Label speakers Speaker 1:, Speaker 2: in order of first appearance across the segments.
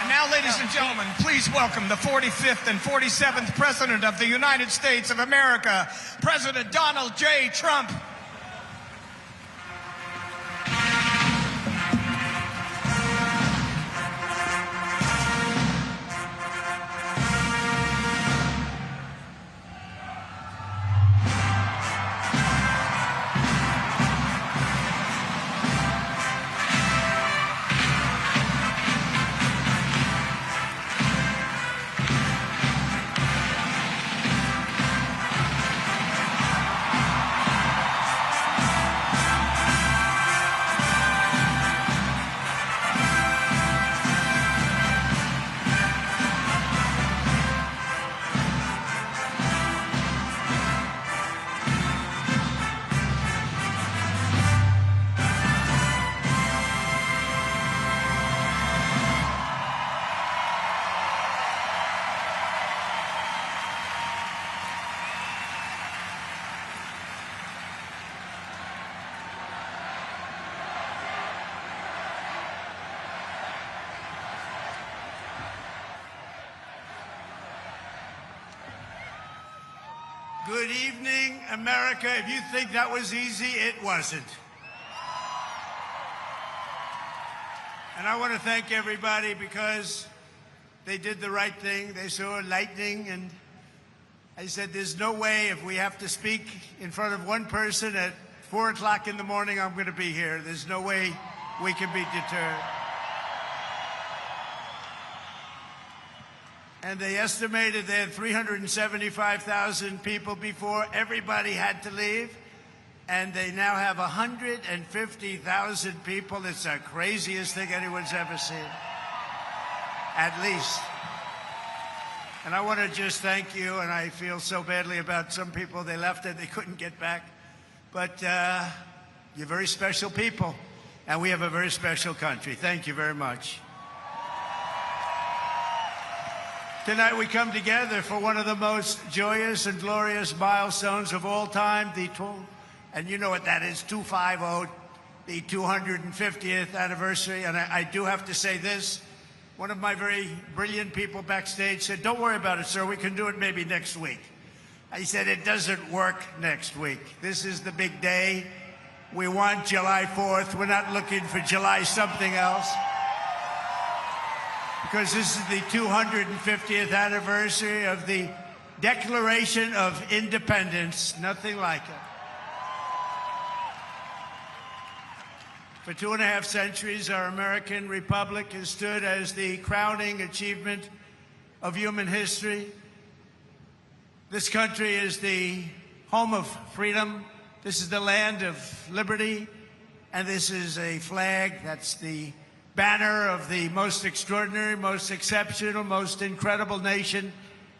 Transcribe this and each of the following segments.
Speaker 1: And now, ladies and gentlemen, please welcome the 45th and 47th President of the United States of America, President Donald J. Trump.
Speaker 2: Good evening, America. If you think that was easy, it wasn't. And I want to thank everybody because they did the right thing. They saw lightning, and I said, there's no way if we have to speak in front of one person at 4 o'clock in the morning, I'm going to be here. There's no way we can be deterred. And they estimated they had 375,000 people before. Everybody had to leave. And they now have 150,000 people. It's the craziest thing anyone's ever seen. At least. And I want to just thank you. And I feel so badly about some people. They left and they couldn't get back. But you're very special people. And we have a very special country. Thank you very much. Tonight we come together for one of the most joyous and glorious milestones of all time, and you know what that is, 250, the 250th anniversary. And I do have to say this. One of my very brilliant people backstage said, don't worry about it, sir. We can do it maybe next week. I said, it doesn't work next week. This is the big day. We want July 4th. We're not looking for July something else. Because this is the 250th anniversary of the Declaration of Independence. Nothing like it. For 2.5 centuries, our American republic has stood as the crowning achievement of human history. This country is the home of freedom. This is the land of liberty. And this is a flag that's the banner of the most extraordinary, most exceptional, most incredible nation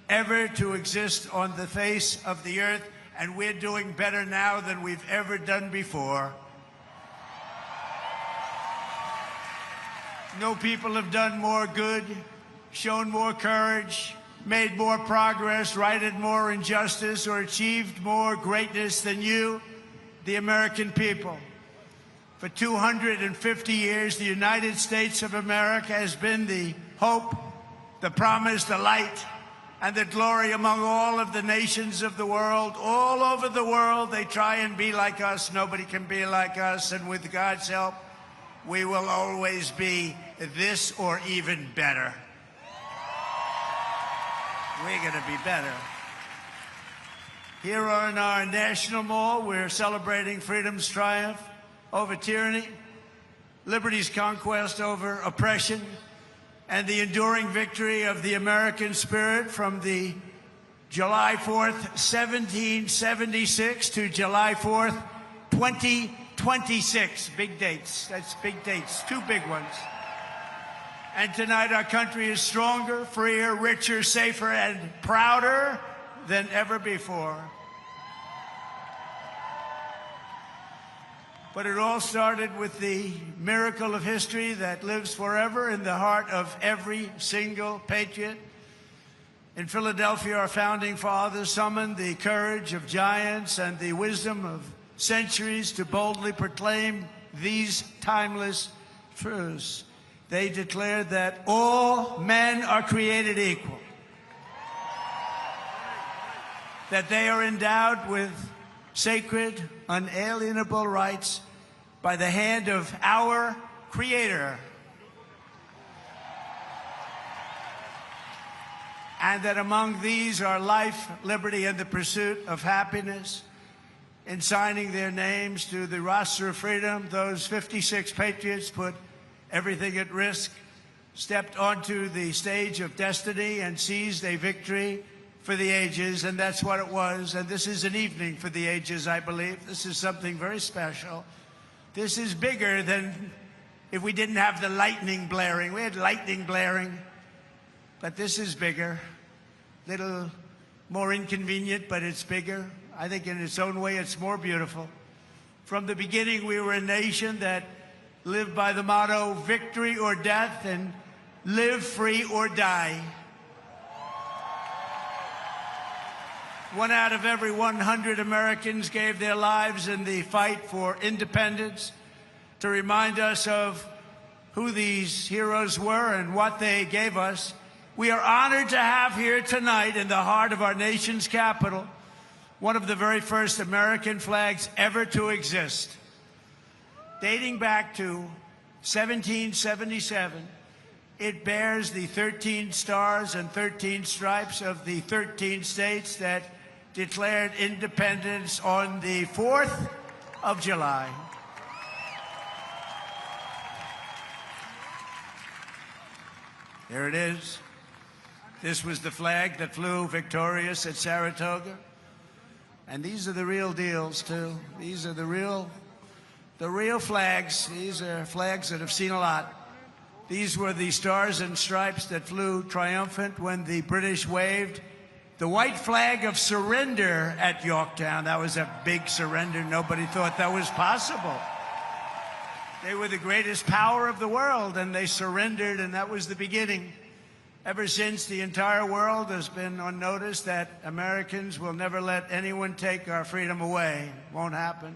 Speaker 2: ever to exist on the face of the earth. And we're doing better now than we've ever done before. No people have done more good, shown more courage, made more progress, righted more injustice, or achieved more greatness than you, the American people. For 250 years, the United States of America has been the hope, the promise, the light, and the glory among all of the nations of the world. All over the world, they try and be like us. Nobody can be like us. And with God's help, we will always be this or even better. We're going to be better. Here on our National Mall, we're celebrating freedom's triumph over tyranny, liberty's conquest over oppression, and the enduring victory of the American spirit from the July 4th, 1776 to July 4th, 2026. Big dates. That's big dates. Two big ones. And tonight our country is stronger, freer, richer, safer, and prouder than ever before. But it all started with the miracle of history that lives forever in the heart of every single patriot. In Philadelphia, our founding fathers summoned the courage of giants and the wisdom of centuries to boldly proclaim these timeless truths. they declared that all men are created equal, that they are endowed with sacred, unalienable rights by the hand of our Creator, and that among these are life, liberty, and the pursuit of happiness. In signing their names to the roster of freedom, those 56 patriots put everything at risk, stepped onto the stage of destiny, and seized a victory for the ages, and that's what it was. And this is an evening for the ages, I believe. This is something very special. This is bigger than if we didn't have the lightning blaring. We had lightning blaring, but this is bigger. Little more inconvenient, but it's bigger. I think in its own way, it's more beautiful. From the beginning, we were a nation that lived by the motto, victory or death, and live free or die. 1 out of every 100 Americans gave their lives in the fight for independence to remind us of who these heroes were and what they gave us. We are honored to have here tonight, in the heart of our nation's capital, one of the very first American flags ever to exist. Dating back to 1777, it bears the 13 stars and 13 stripes of the 13 states that declared independence on the 4th of July. There it is. This was the flag that flew victorious at Saratoga. And these are the real deals, too. These are the real flags. These are flags that have seen a lot. These were the stars and stripes that flew triumphant when the British waved the white flag of surrender at Yorktown. That was a big surrender. Nobody thought that was possible. They were the greatest power of the world, and they surrendered, and that was the beginning. Ever since, the entire world has been on notice that Americans will never let anyone take our freedom away. Won't happen.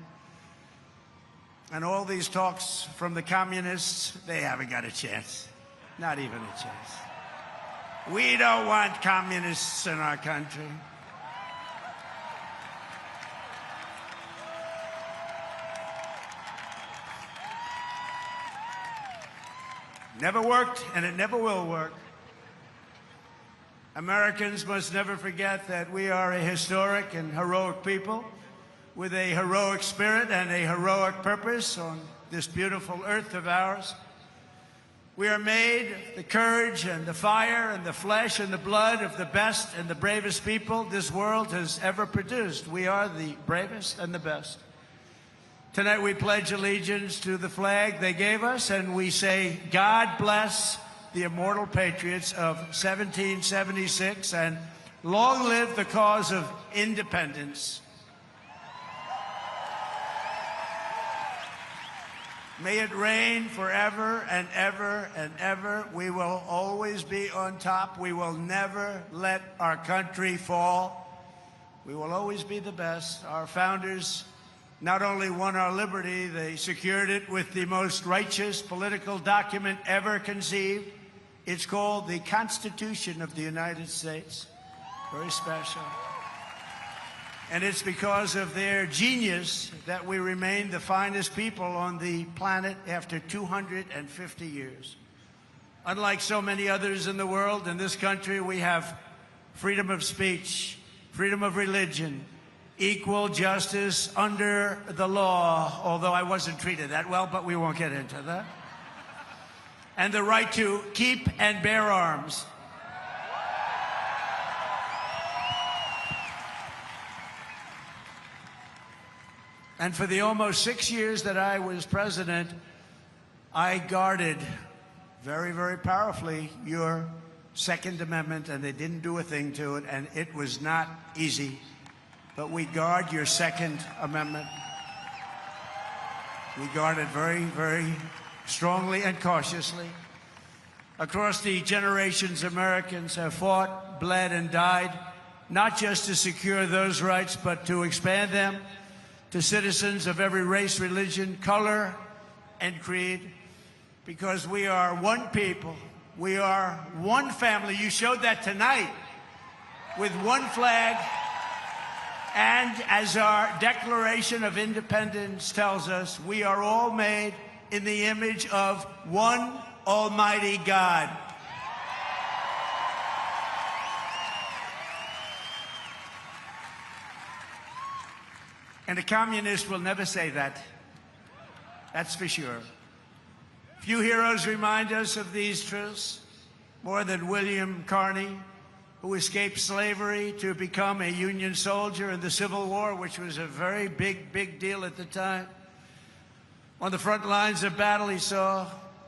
Speaker 2: And all these talks from the communists, they haven't got a chance. Not even a chance. We don't want communists in our country. Never worked, and it never will work. Americans must never forget that we are a historic and heroic people with a heroic spirit and a heroic purpose on this beautiful earth of ours. We are made the courage and the fire and the flesh and the blood of the best and the bravest people this world has ever produced. We are the bravest and the best. Tonight we pledge allegiance to the flag they gave us, and we say, God bless the immortal patriots of 1776, and long live the cause of independence. May it rain forever and ever and ever. We will always be on top. We will never let our country fall. We will always be the best. Our founders not only won our liberty, they secured it with the most righteous political document ever conceived. It's called the Constitution of the United States. Very special. And it's because of their genius that we remain the finest people on the planet after 250 years. Unlike so many others in the world, in this country we have freedom of speech, freedom of religion, equal justice under the law, although I wasn't treated that well, but we won't get into that. And the right to keep and bear arms. And for the almost 6 years that I was president, I guarded very, very powerfully your Second Amendment, and they didn't do a thing to it, and it was not easy. But we guard your Second Amendment. We guard it very, very strongly and cautiously. Across the generations, Americans have fought, bled, and died, not just to secure those rights, but to expand them to citizens of every race, religion, color, and creed. because we are one people. We are one family. You showed that tonight with one flag. And as our Declaration of Independence tells us, we are all made in the image of one Almighty God. And a communist will never say that. That's for sure. Few heroes remind us of these truths more than William Carney, who escaped slavery to become a Union soldier in the Civil War, which was a very big deal at the time. On the front lines of battle, he saw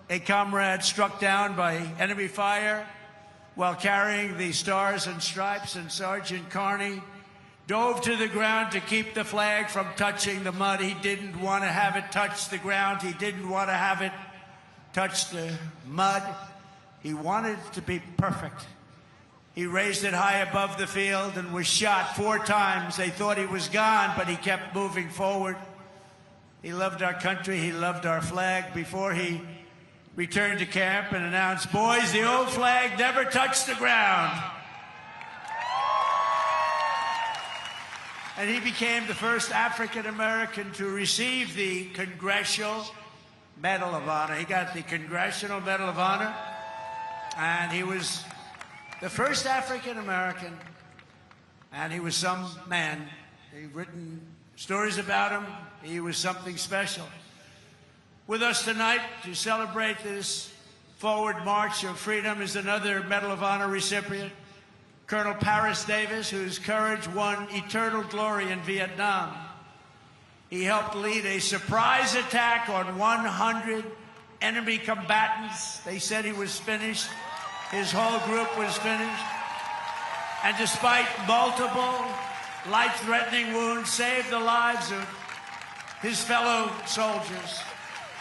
Speaker 2: a comrade struck down by enemy fire while carrying the Stars and Stripes, and Sergeant Carney dove to the ground to keep the flag from touching the mud. He didn't want to have it touch the ground. He didn't want to have it touch the mud. He wanted it to be perfect. He raised it high above the field and was shot 4 times. They thought he was gone, but he kept moving forward. He loved our country. He loved our flag. Before he returned to camp and announced, "Boys, the old flag never touched the ground." And he became the first African-American to receive the Congressional Medal of Honor. He got the Congressional Medal of Honor, and he was the first African-American, and he was some man. They've written stories about him. He was something special. With us tonight to celebrate this forward march of freedom is another Medal of Honor recipient, Colonel Paris Davis, whose courage won eternal glory in Vietnam. He helped lead a surprise attack on 100 enemy combatants. They said he was finished. His whole group was finished. And despite multiple life-threatening wounds, saved the lives of his fellow soldiers.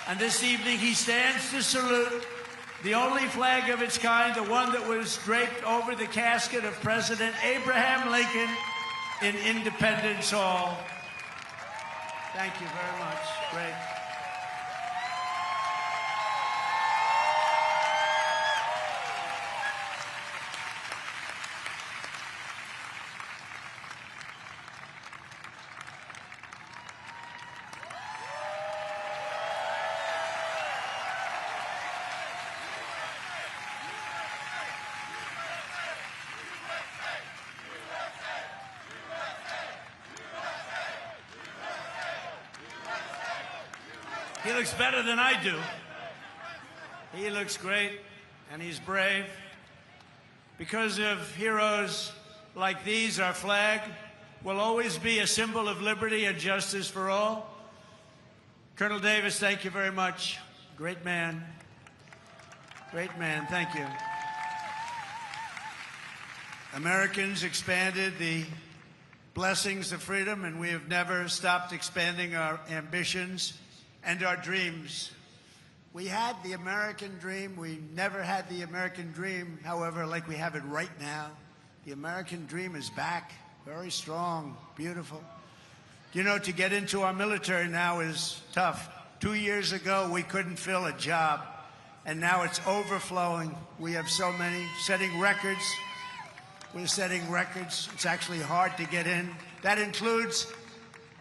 Speaker 2: And this evening he stands to salute the only flag of its kind, the one that was draped over the casket of President Abraham Lincoln in Independence Hall. Thank you very much. Great. He looks better than I do. He looks great, and he's brave. Because of heroes like these, our flag will always be a symbol of liberty and justice for all. Colonel Davis, thank you very much. Great man. Great man. Thank you. Americans expanded the blessings of freedom, and we have never stopped expanding our ambitions and our dreams. We had the American dream. We never had the American dream, however, like we have it right now. The American dream is back, very strong, beautiful. You know, to get into our military now is tough. 2 years ago, we couldn't fill a job, and now it's overflowing. We have so many, setting records. We're setting records. It's actually hard to get in. That includes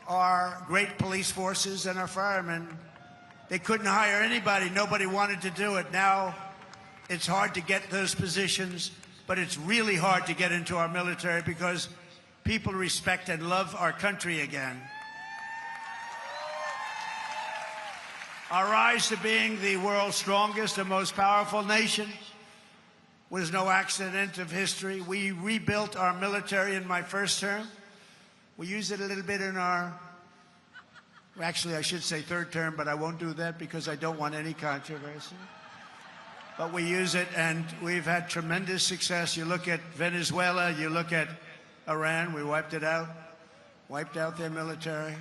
Speaker 2: our great police forces and our firemen. They couldn't hire anybody. Nobody wanted to do it. Now it's hard to get those positions, but it's really hard to get into our military because people respect and love our country again. Our rise to being the world's strongest and most powerful nation was no accident of history. We rebuilt our military in my first term. We used it a little bit in our, actually I should say third term, but I won't do that because I don't want any controversy. But we use it, and we've had tremendous success. You look at Venezuela, you look at Iran, we wiped out their military.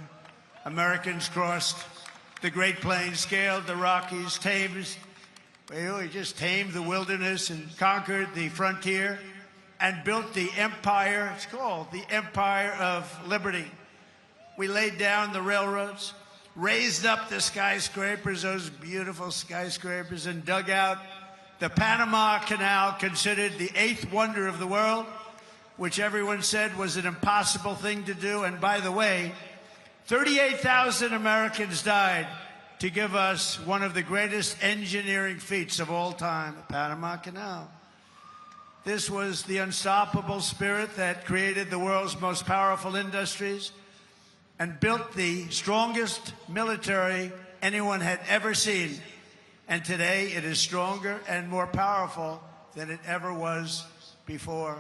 Speaker 2: Americans crossed the Great Plains, scaled the Rockies, we just tamed the wilderness and conquered the frontier and built the empire. It's called the Empire of Liberty. We laid down the railroads. raised up the skyscrapers, those beautiful skyscrapers, and dug out the Panama Canal, considered the 8th wonder of the world, which everyone said was an impossible thing to do. And by the way, 38,000 Americans died to give us one of the greatest engineering feats of all time, the Panama Canal. This was the unstoppable spirit that created the world's most powerful industries and built the strongest military anyone had ever seen. And today it is stronger and more powerful than it ever was before.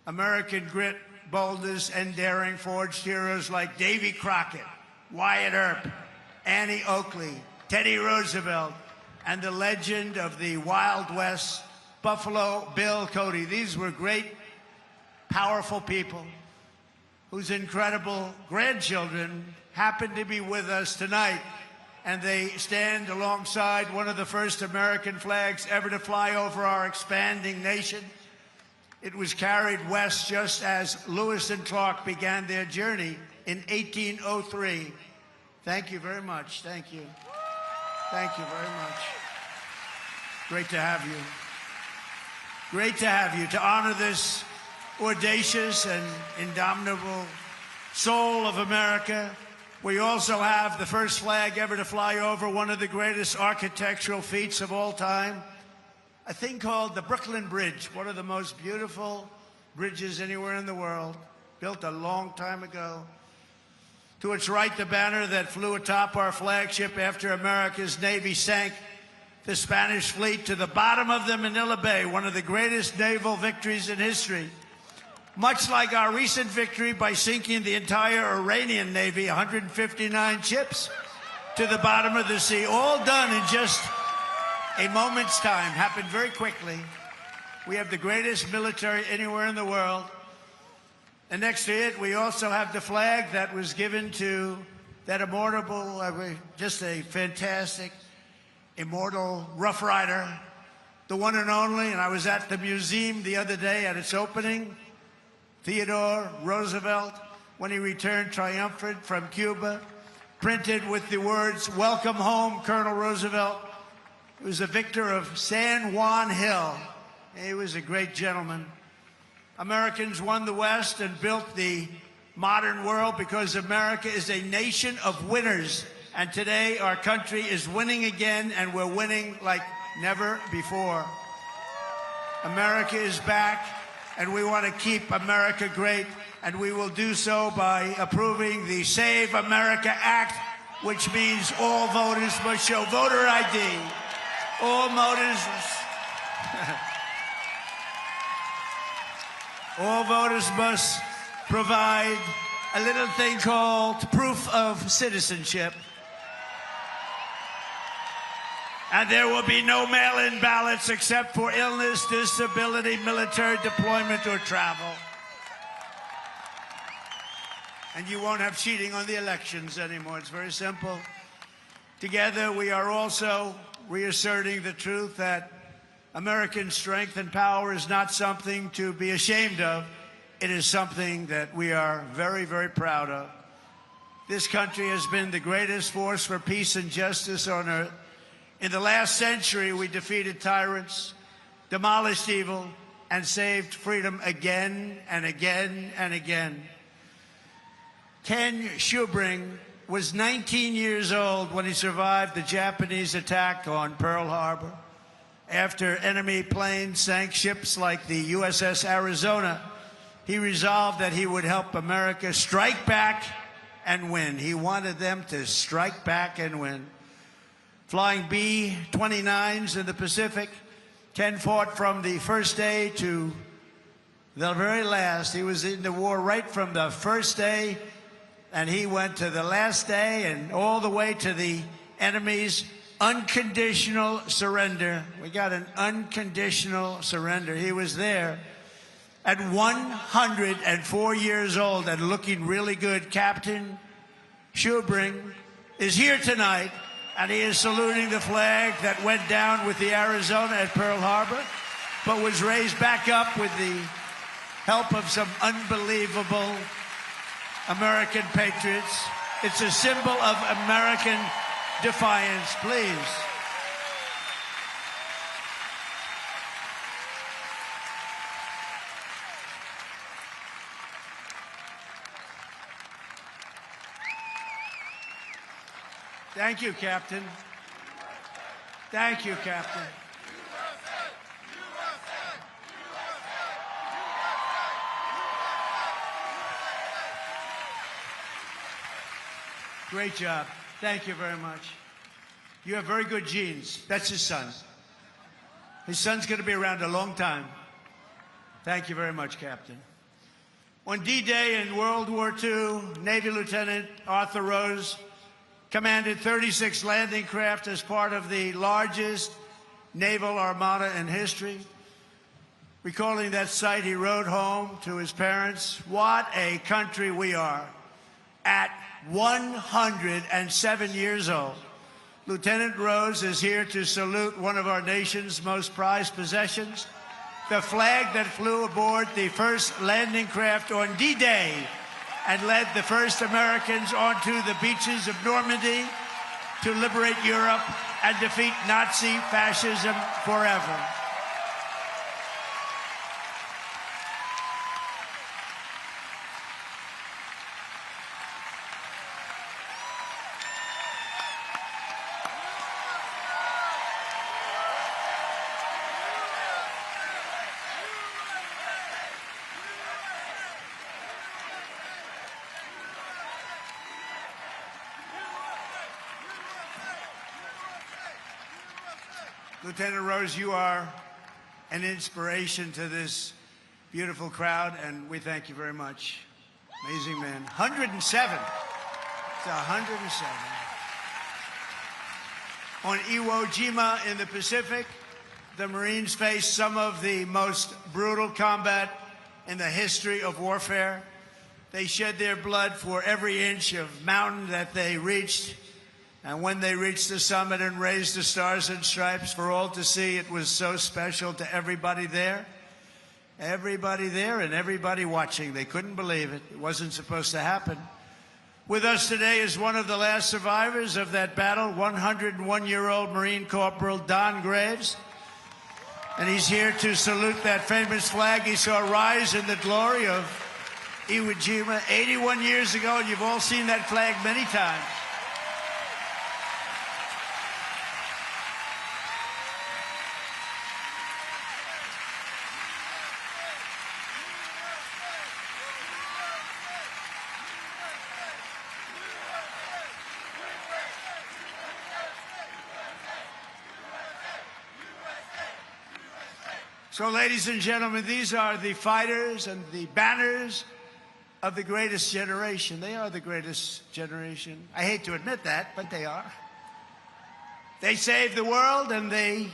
Speaker 2: American grit, boldness, and daring forged heroes like Davy Crockett, Wyatt Earp, Annie Oakley, Teddy Roosevelt, and the legend of the Wild West, Buffalo Bill Cody. These were great, powerful people whose incredible grandchildren happen to be with us tonight. And they stand alongside one of the first American flags ever to fly over our expanding nation. It was carried west just as Lewis and Clark began their journey in 1803. Thank you very much. Thank you. Thank you very much. Great to have you. Great to have you, to honor this audacious and indomitable soul of America. We also have the first flag ever to fly over one of the greatest architectural feats of all time, a thing called the Brooklyn Bridge, one of the most beautiful bridges anywhere in the world, built a long time ago. To its right, the banner that flew atop our flagship after America's Navy sank the Spanish fleet to the bottom of the Manila Bay, one of the greatest naval victories in history. Much like our recent victory by sinking the entire Iranian Navy, 159 ships, to the bottom of the sea, all done in just a moment's time, happened very quickly. We have the greatest military anywhere in the world. And next to it, we also have the flag that was given to that immortal, just a fantastic, immortal Rough Rider, the one and only. And I was at the museum the other day at its opening. Theodore Roosevelt, when he returned triumphant from Cuba, printed with the words, "Welcome home, Colonel Roosevelt." He was a victor of San Juan Hill. He was a great gentleman. Americans won the West and built the modern world because America is a nation of winners. And today our country is winning again, and we're winning like never before. America is back, and we want to keep America great, and we will do so by approving the Save America Act, which means all voters must show voter ID. All voters, all voters must provide a little thing called proof of citizenship. And there will be no mail-in ballots except for illness, disability, military deployment, or travel. And you won't have cheating on the elections anymore. It's very simple. Together, we are also reasserting the truth that American strength and power is not something to be ashamed of. It is something that we are very, very proud of. This country has been the greatest force for peace and justice on earth. In the last century, we defeated tyrants, demolished evil, and saved freedom again and again and again. Ken Schubring was 19 years old when he survived the Japanese attack on Pearl Harbor. After enemy planes sank ships like the USS Arizona, he resolved that he would help America strike back and win. He wanted them to strike back and win. Flying B-29s in the Pacific, Ken fought from the first day to the very last. He was in the war right from the first day, and he went to the last day and all the way to the enemy's unconditional surrender. We got an unconditional surrender. He was there at 104 years old and looking really good. Captain Schubring is here tonight, and he is saluting the flag that went down with the Arizona at Pearl Harbor, but was raised back up with the help of some unbelievable American patriots. It's a symbol of American defiance, please. Thank you, Captain. Thank you, Captain. Great job. Thank you very much. You have very good genes. That's his son. His son's going to be around a long time. Thank you very much, Captain. On D-Day in World War II, Navy Lieutenant Arthur Rose commanded 36 landing craft as part of the largest naval armada in history. Recalling that sight, he wrote home to his parents, "What a country we are." At 107 years old, Lieutenant Rose is here to salute one of our nation's most prized possessions, the flag that flew aboard the first landing craft on D-Day and led the first Americans onto the beaches of Normandy to liberate Europe and defeat Nazi fascism forever. Lieutenant Rose, you are an inspiration to this beautiful crowd, and we thank you very much. Amazing man. 107. It's 107. On Iwo Jima in the Pacific, the Marines faced some of the most brutal combat in the history of warfare. They shed their blood for every inch of mountain that they reached. And when they reached the summit and raised the stars and stripes for all to see, it was so special to everybody there. Everybody there and everybody watching. They couldn't believe it. It wasn't supposed to happen. With us today is one of the last survivors of that battle, 101-year-old Marine Corporal Don Graves. And he's here to salute that famous flag he saw rise in the glory of Iwo Jima 81 years ago, and you've all seen that flag many times. So, ladies and gentlemen, these are the fighters and the banners of the greatest generation. They are the greatest generation. I hate to admit that, but they are. They saved the world, and they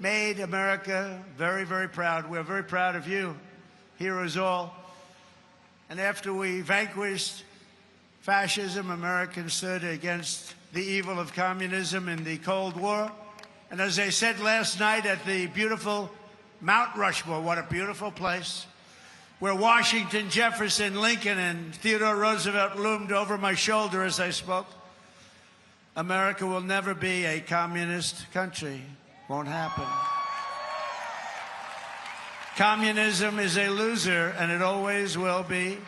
Speaker 2: made America very, very proud. We're very proud of you, heroes all. And after we vanquished fascism, Americans stood against the evil of communism in the Cold War. And as I said last night at the beautiful Mount Rushmore, what a beautiful place, where Washington, Jefferson, Lincoln, and Theodore Roosevelt loomed over my shoulder as I spoke. America will never be a communist country. Won't happen. Communism is a loser, and it always will be.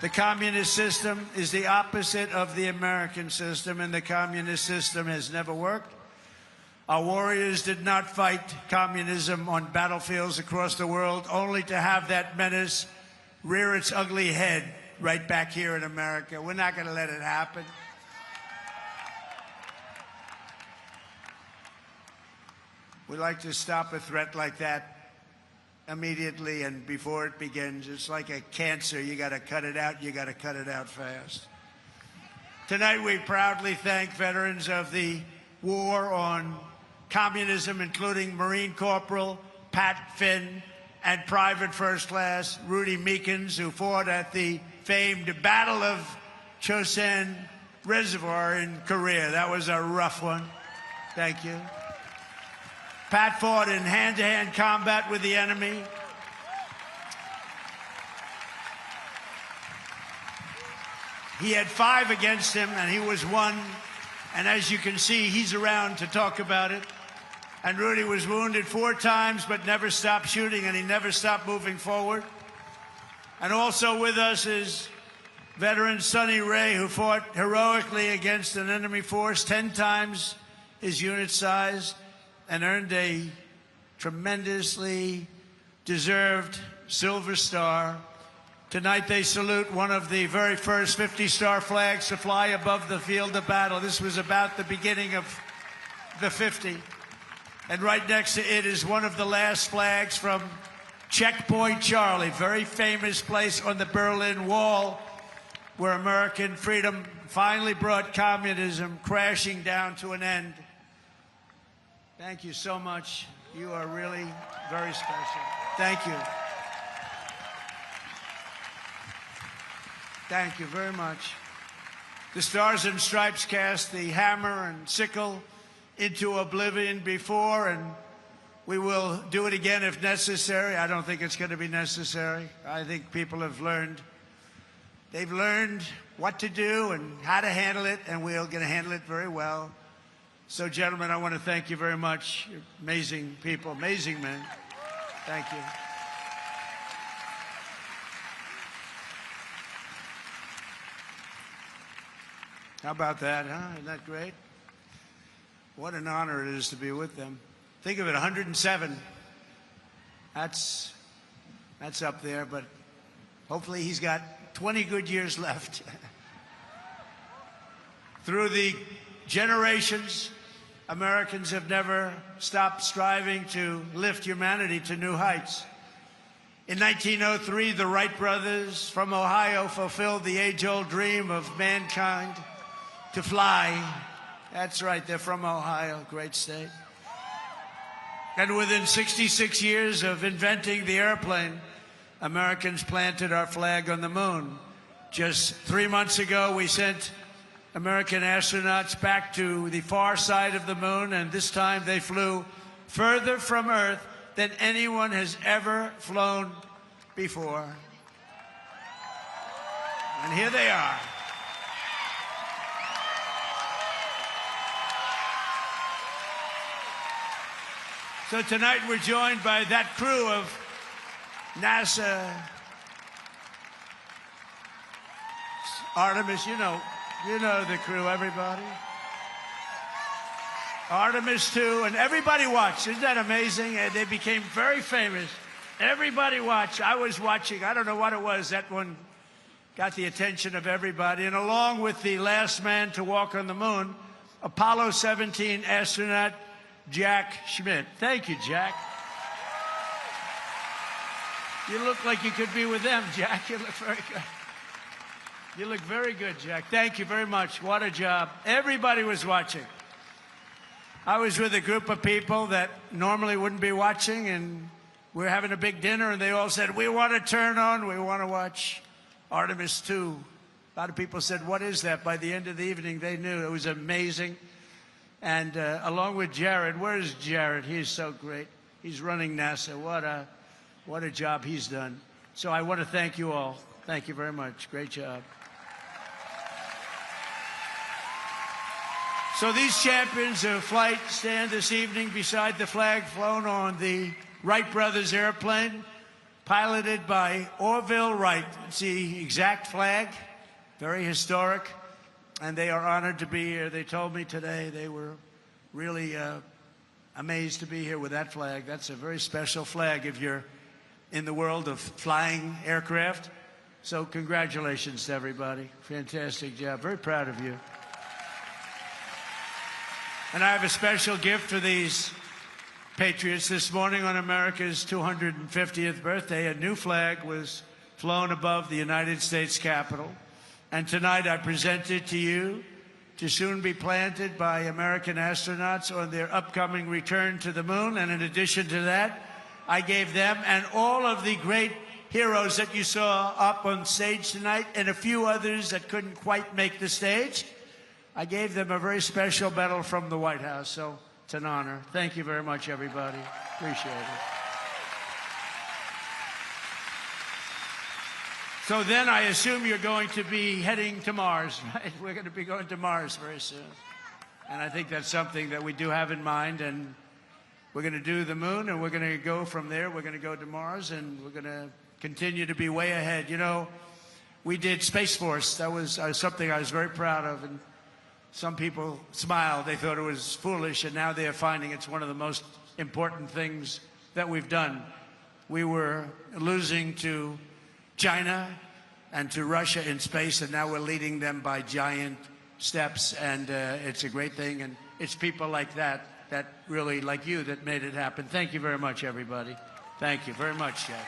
Speaker 2: The communist system is the opposite of the American system, and the communist system has never worked. Our warriors did not fight communism on battlefields across the world, only to have that menace rear its ugly head right back here in America. We're not going to let it happen. We like to stop a threat like that immediately and before it begins. It's like a cancer. You got to cut it out. You got to cut it out fast. Tonight, we proudly thank veterans of the war on communism, including Marine Corporal Pat Finn and Private First Class Rudy Meekins, who fought at the famed Battle of Chosin Reservoir in Korea. That was a rough one. Thank you. Pat fought in hand-to-hand combat with the enemy. He had 5 against him, and he was 1. And as you can see, he's around to talk about it. And Rudy was wounded 4 times, but never stopped shooting, and he never stopped moving forward. And also with us is veteran Sonny Ray, who fought heroically against an enemy force 10 times his unit size and earned a tremendously deserved Silver Star. Tonight they salute one of the very first 50-star flags to fly above the field of battle. This was about the beginning of the 50. And right next to it is one of the last flags from Checkpoint Charlie, very famous place on the Berlin Wall, where American freedom finally brought communism crashing down to an end. Thank you so much. You are really very special. Thank you. Thank you very much. The Stars and Stripes cast the hammer and sickle into oblivion before, and we will do it again if necessary. I don't think it's going to be necessary. I think people have learned. They've learned what to do and how to handle it, and we're going to handle it very well. So, gentlemen, I want to thank you very much. You're amazing people, amazing men. Thank you. How about that, huh? Isn't that great? What an honor it is to be with them. Think of it, 107. That's up there, but hopefully he's got 20 good years left. Through the generations, Americans have never stopped striving to lift humanity to new heights. In 1903, the Wright brothers from Ohio fulfilled the age-old dream of mankind to fly. That's right, they're from Ohio, great state. And within 66 years of inventing the airplane, Americans planted our flag on the moon. Just 3 months ago, we sent American astronauts back to the far side of the moon, and this time they flew further from Earth than anyone has ever flown before. And here they are. So tonight we're joined by that crew of NASA Artemis, you know the crew, everybody. Artemis 2, and everybody watched. Isn't that amazing? And they became very famous. Everybody watched. I was watching. I don't know what it was. That one got the attention of everybody. And along with the last man to walk on the moon, Apollo 17 astronaut Jack Schmitt. Thank you, Jack. You look like you could be with them, Jack. You look very good. You look very good, Jack. Thank you very much. What a job. Everybody was watching. I was with a group of people that normally wouldn't be watching, and we were having a big dinner, and they all said, we want to turn on, we want to watch Artemis 2. A lot of people said, what is that? By the end of the evening, they knew. It was amazing. And along with Jared, where's Jared? He's so great. He's running NASA. What a job he's done. So I want to thank you all. Thank you very much. Great job. So these champions of flight stand this evening beside the flag flown on the Wright brothers airplane, piloted by Orville Wright. It's the exact flag, very historic. And they are honored to be here. They told me today they were really amazed to be here with that flag. That's a very special flag if you're in the world of flying aircraft. So congratulations to everybody. Fantastic job. Very proud of you. And I have a special gift for these patriots. This morning on America's 250th birthday, a new flag was flown above the United States Capitol. And tonight I present it to you to soon be planted by American astronauts on their upcoming return to the moon. And in addition to that, I gave them and all of the great heroes that you saw up on stage tonight and a few others that couldn't quite make the stage, I gave them a very special medal from the White House. So it's an honor. Thank you very much, everybody. Appreciate it. So then I assume you're going to be heading to Mars, right? We're going to be going to Mars very soon. And I think that's something that we do have in mind. And we're going to do the moon, and we're going to go from there. We're going to go to Mars, and we're going to continue to be way ahead. You know, we did Space Force. That was something I was very proud of. And some people smiled. They thought it was foolish, and now they're finding it's one of the most important things that we've done. We were losing to China and to Russia in space, and now we're leading them by giant steps, and it's a great thing, and it's people like that really, like you, that made it happen. Thank you very much, everybody. Thank you very much, Jeff.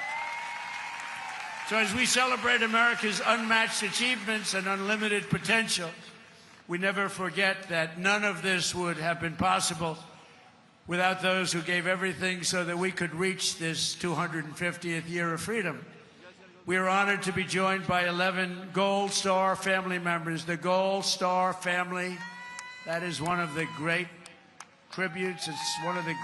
Speaker 2: So as we celebrate America's unmatched achievements and unlimited potential, we never forget that none of this would have been possible without those who gave everything so that we could reach this 250th year of freedom. We are honored to be joined by 11 Gold Star family members. The Gold Star family, that is one of the great tributes. It's one of the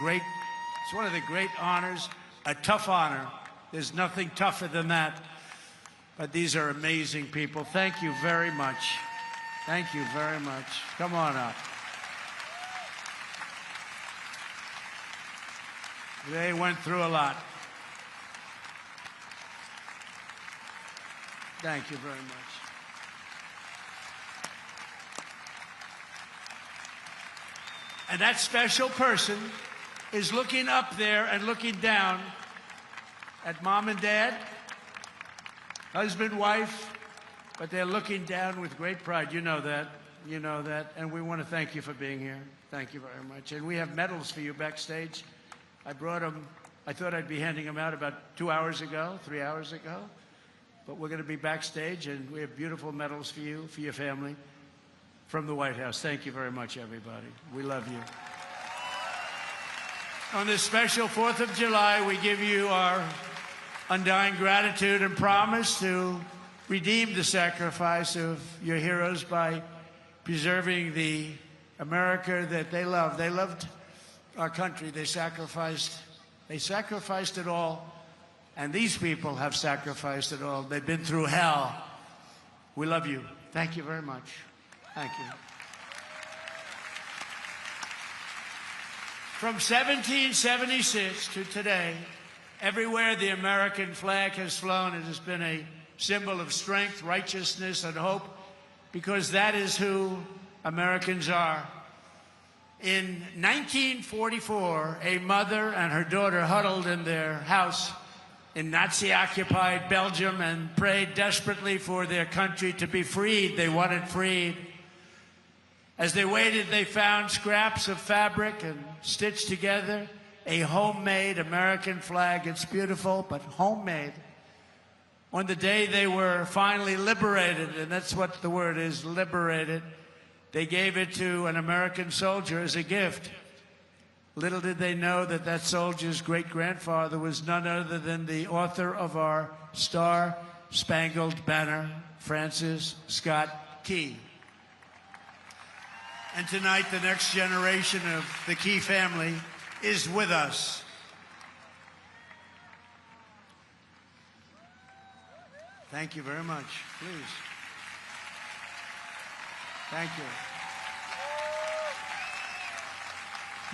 Speaker 2: great honors, a tough honor. There's nothing tougher than that. But these are amazing people. Thank you very much. Thank you very much. Come on up. They went through a lot. Thank you very much. And that special person is looking up there and looking down at mom and dad, husband, wife, but they're looking down with great pride. You know that. You know that. And we want to thank you for being here. Thank you very much. And we have medals for you backstage. I brought them. I thought I'd be handing them out about 2 hours ago, 3 hours ago. But we're going to be backstage, and we have beautiful medals for you, for your family, from the White House. Thank you very much, everybody. We love you. On this special 4th of July, we give you our undying gratitude and promise to redeem the sacrifice of your heroes by preserving the America that they loved. They loved our country. They sacrificed it all. And these people have sacrificed it all. They've been through hell. We love you. Thank you very much. Thank you. From 1776 to today, everywhere the American flag has flown, it has been a symbol of strength, righteousness, and hope, because that is who Americans are. In 1944, a mother and her daughter huddled in their house in Nazi-occupied Belgium and prayed desperately for their country to be freed. They wanted freed. As they waited, they found scraps of fabric and stitched together a homemade American flag. It's beautiful, but homemade. On the day they were finally liberated, and that's what the word is, liberated, they gave it to an American soldier as a gift. Little did they know that that soldier's great-grandfather was none other than the author of our Star-Spangled Banner, Francis Scott Key. And tonight, the next generation of the Key family is with us. Thank you very much. Please. Thank you.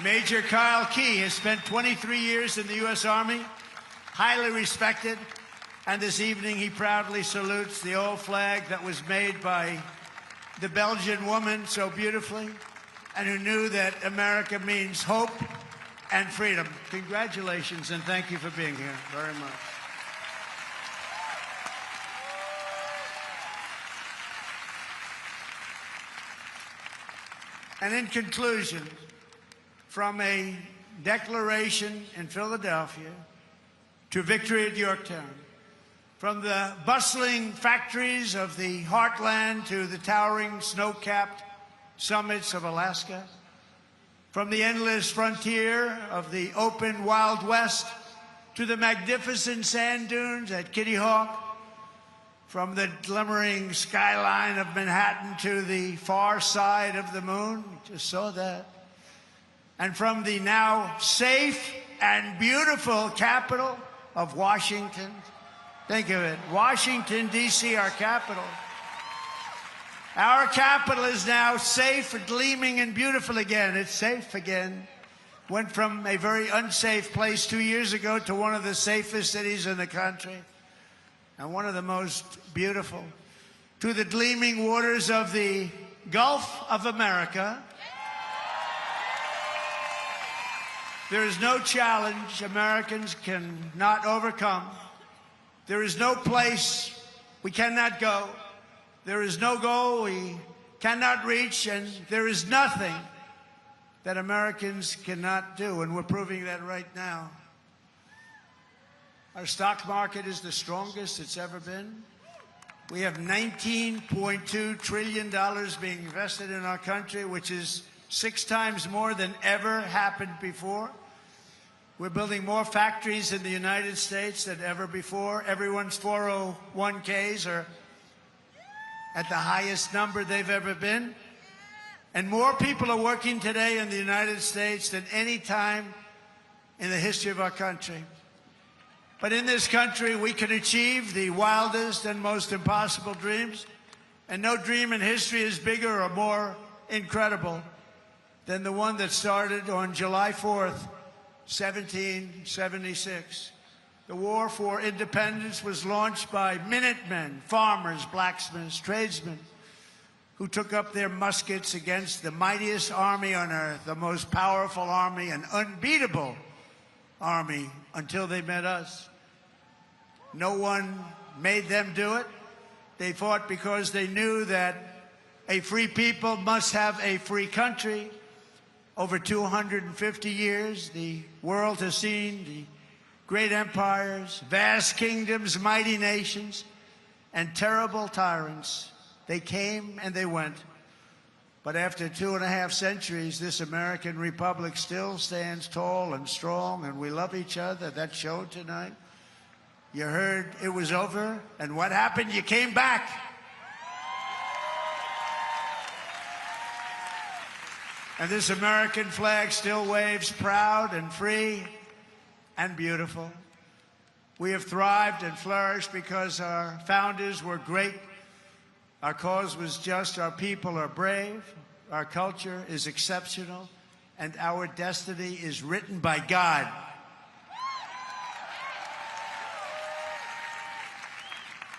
Speaker 2: Major Kyle Key has spent 23 years in the U.S. Army, highly respected, and this evening he proudly salutes the old flag that was made by the Belgian woman so beautifully, and who knew that America means hope and freedom. Congratulations, and thank you for being here very much. And in conclusion, from a declaration in Philadelphia to victory at Yorktown, from the bustling factories of the heartland to the towering snow-capped summits of Alaska, from the endless frontier of the open Wild West to the magnificent sand dunes at Kitty Hawk, from the glimmering skyline of Manhattan to the far side of the moon, we just saw that, and from the now safe and beautiful capital of Washington Think of it. Washington, D.C., our capital. Our capital is now safe, gleaming, and beautiful again. It's safe again. Went from a very unsafe place 2 years ago to one of the safest cities in the country and one of the most beautiful. To the gleaming waters of the Gulf of America. There is no challenge Americans cannot overcome. There is no place we cannot go. There is no goal we cannot reach, and there is nothing that Americans cannot do, and we're proving that right now. Our stock market is the strongest it's ever been. We have $19.2 trillion being invested in our country, which is 6 times more than ever happened before. We're building more factories in the United States than ever before. Everyone's 401ks are at the highest number they've ever been. And more people are working today in the United States than any time in the history of our country. But in this country, we can achieve the wildest and most impossible dreams. And no dream in history is bigger or more incredible than the one that started on July 4th, 1776. The war for independence was launched by Minutemen, farmers, blacksmiths, tradesmen, who took up their muskets against the mightiest army on earth, the most powerful army, an unbeatable army, until they met us. No one made them do it. They fought because they knew that a free people must have a free country. Over 250 years, the world has seen the great empires, vast kingdoms, mighty nations, and terrible tyrants. They came and they went. But after 2.5 centuries, this American republic still stands tall and strong, and we love each other. That showed tonight. You heard it was over, and what happened? You came back. And this American flag still waves proud and free and beautiful. We have thrived and flourished because our founders were great. Our cause was just. Our people are brave. Our culture is exceptional. And our destiny is written by God.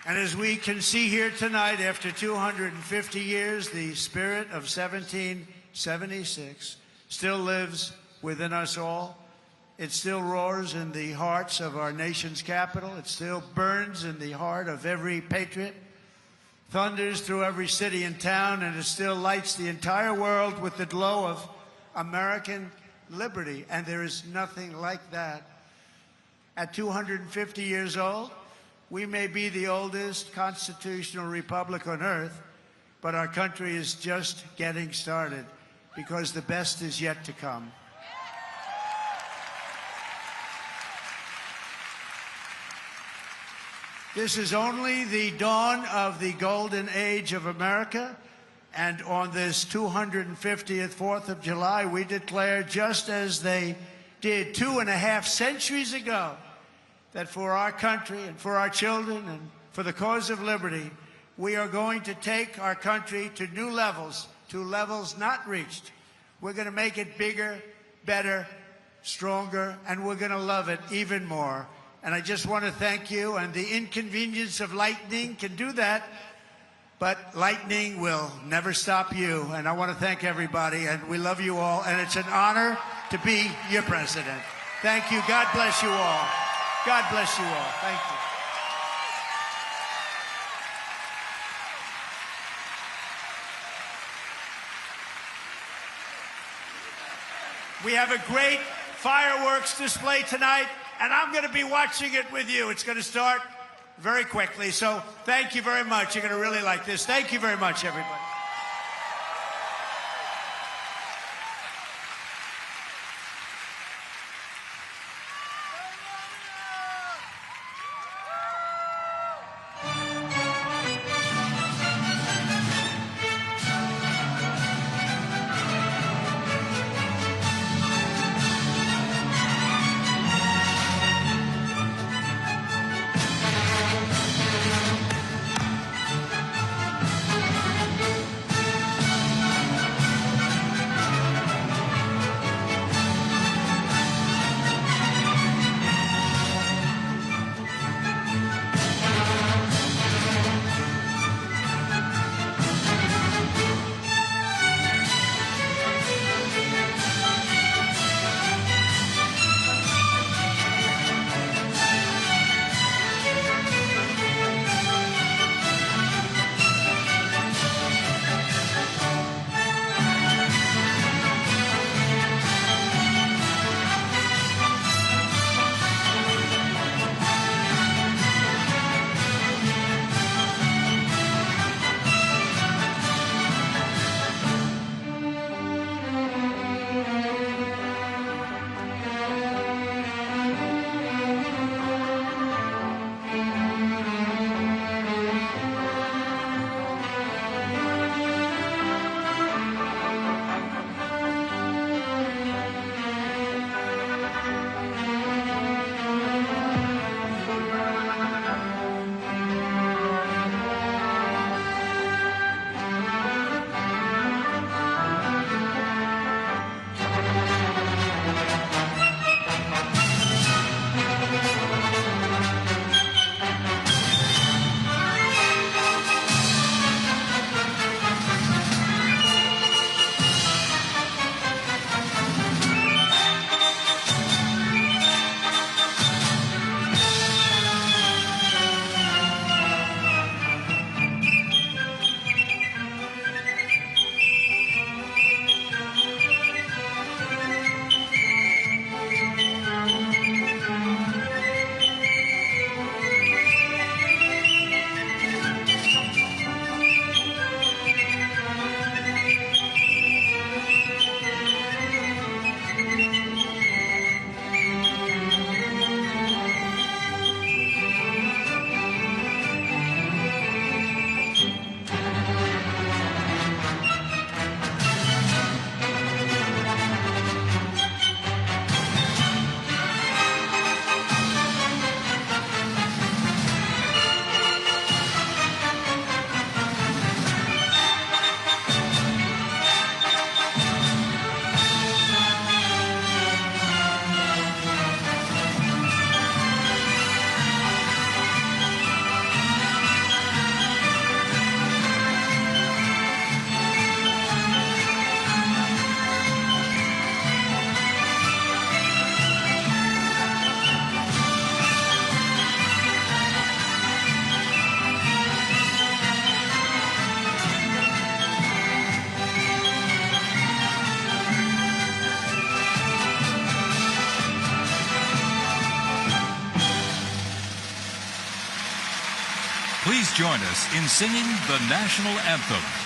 Speaker 2: And as we can see here tonight, after 250 years, the spirit of 1776 still lives within us all. It still roars in the hearts of our nation's capital. It still burns in the heart of every patriot, thunders through every city and town, and it still lights the entire world with the glow of American liberty. And there is nothing like that. At 250 years old, we may be the oldest constitutional republic on earth, but our country is just getting started because the best is yet to come. This is only the dawn of the golden age of America, and on this 250th 4th of July, we declare, just as they did 2.5 centuries ago, that for our country and for our children and for the cause of liberty, we are going to take our country to new levels, to levels not reached. We're going to make it bigger, better, stronger, and we're going to love it even more. And I just want to thank you, and the inconvenience of lightning can do that, but lightning will never stop you. And I want to thank everybody, and we love you all, and it's an honor to be your president. Thank you. God bless you all. God bless you all. Thank you. We have a great fireworks display tonight, and I'm going to be watching it with you. It's going to start very quickly, so thank you very much. You're going to really like this. Thank you very much, everybody.
Speaker 3: Please join us in singing the national anthem.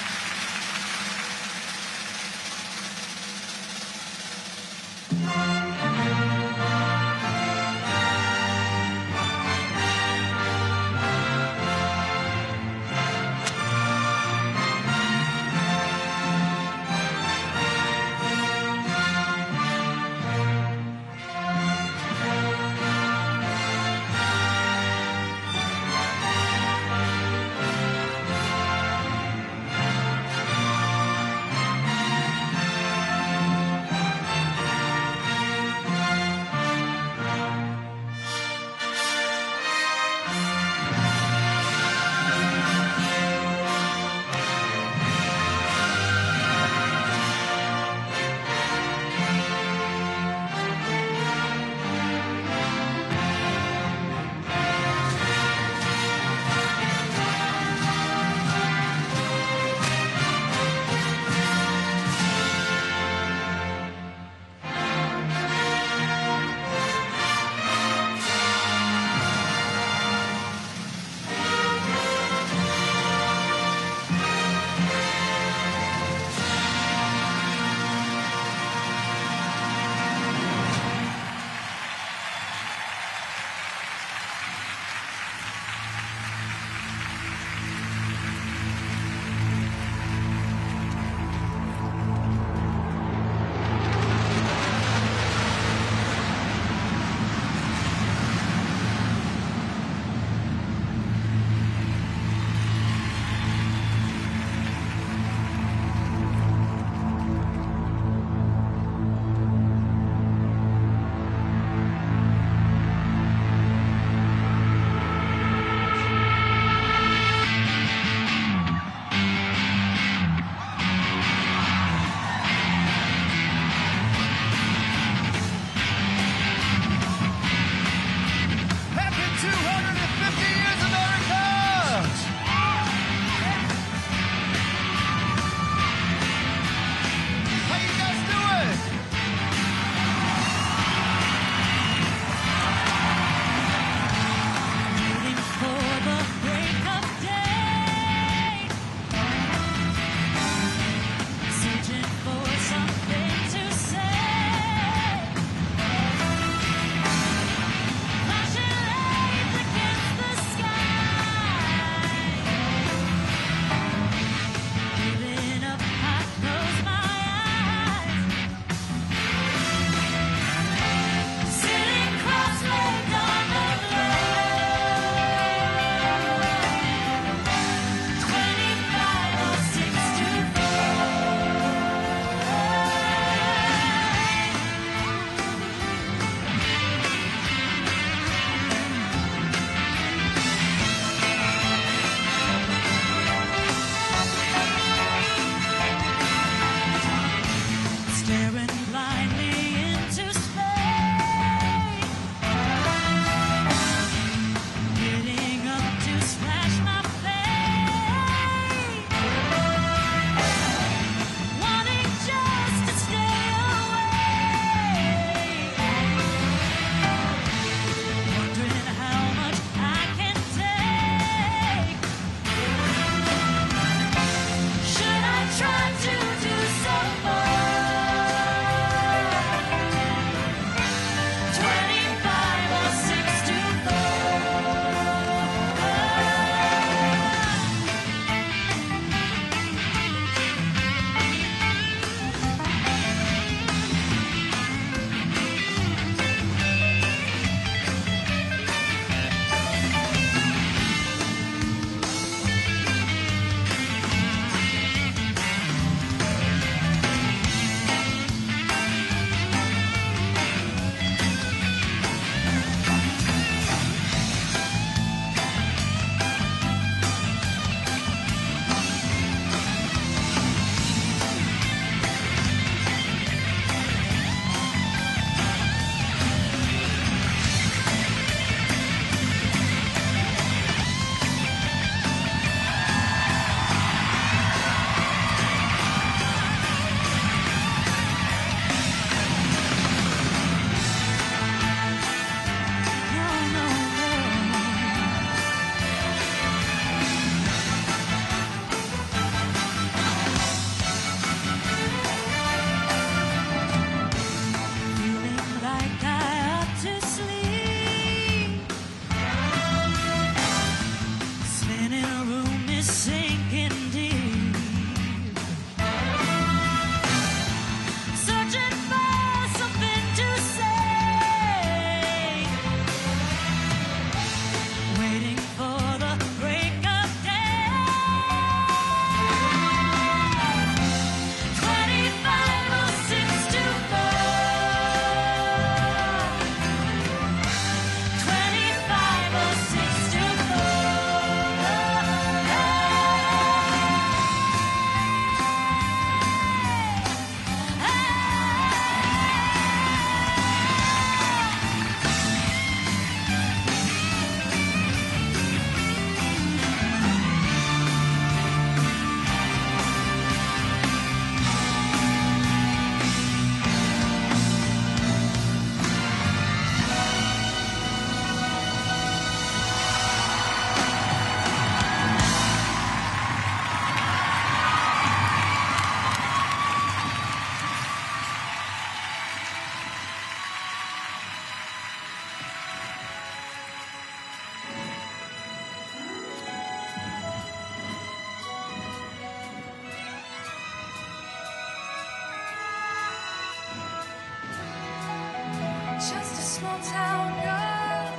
Speaker 4: small town girl